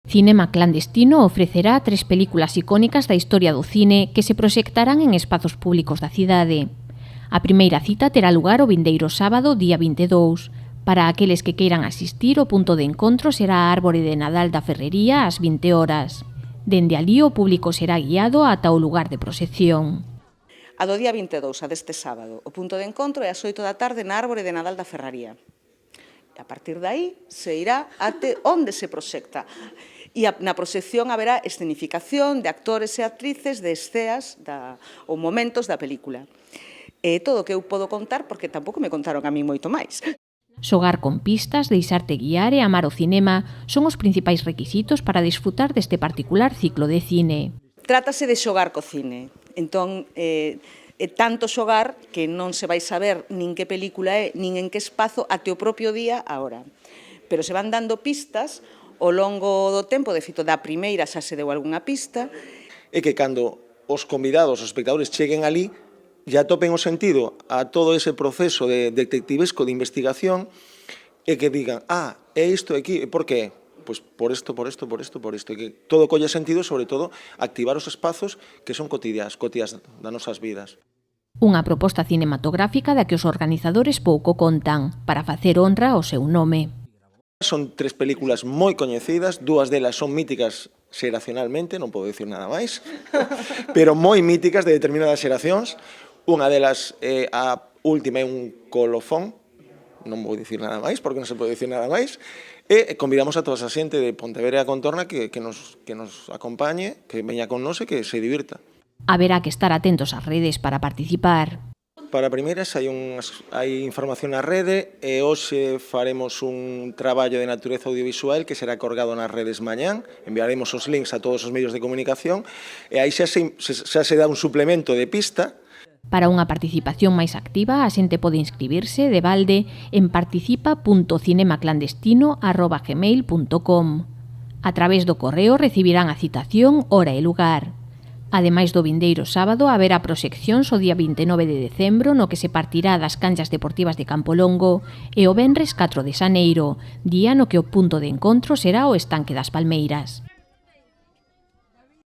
Cinema Clandestino ofrecerá 3 películas icónicas da historia do cine que se proxectarán en espazos públicos da cidade. A primeira cita terá lugar o vindeiro sábado, día 22. Para aqueles que queiran asistir, o punto de encontro será a árbore de Nadal da Ferrería ás 20 horas. Dende alí o público será guiado ata o lugar de proxección. A do día 22, a deste sábado, o punto de encontro é ás 8 da tarde na árbore de Nadal da Ferrería. A partir de aí se irá até onde se proxecta. E na proxección haberá escenificación de actores e actrices de esceas ou momentos da película. É todo o que eu podo contar porque tampouco me contaron a mí moito máis. Xogar con pistas, deixarte guiar e amar o cinema son os principais requisitos para disfrutar deste particular ciclo de cine. Trátase de xogar co cine. Entón, é tanto xogar que non se vai saber nin que película é, nin en que espazo, até o propio día a hora. Pero se van dando pistas ao longo do tempo, de feito da primeira xa se deu algunha pista. É que cando os convidados, os espectadores, cheguen ali, ya topen o sentido a todo ese proceso de detectivesco, de investigación, e que digan, é isto aquí, por que? Pois por isto, e que todo colle sentido, sobre todo, activar os espazos que son cotidias das nosas vidas. Unha proposta cinematográfica da que os organizadores pouco contan, para facer honra ao seu nome. Son 3 películas moi coñecidas, 2 delas son míticas xeracionalmente, non podo dicir nada máis, pero moi míticas de determinadas xeracións. Unha delas, a última, é un colofón, non vou dicir nada máis, porque non se pode dicir nada máis, e convidamos a toda esa xente de Pontevedra e a contorna que nos acompañe, que veña con nos e que se divirta. Haberá que estar atentos ás redes para participar. Para primeiras hai información na rede e hoxe faremos un traballo de natureza audiovisual que será colgado nas redes mañán, enviaremos os links a todos os medios de comunicación e aí xa se dá un suplemento de pista. Para unha participación máis activa, a xente pode inscribirse de balde en participa.cinemaclandestino@gmail.com. A través do correo recibirán a citación, hora e lugar. Ademais do vindeiro sábado, haberá proxeccións o día 29 de decembro no que se partirá das canchas deportivas de Campolongo e o venres 4 de xaneiro, día no que o punto de encontro será o estanque das Palmeiras.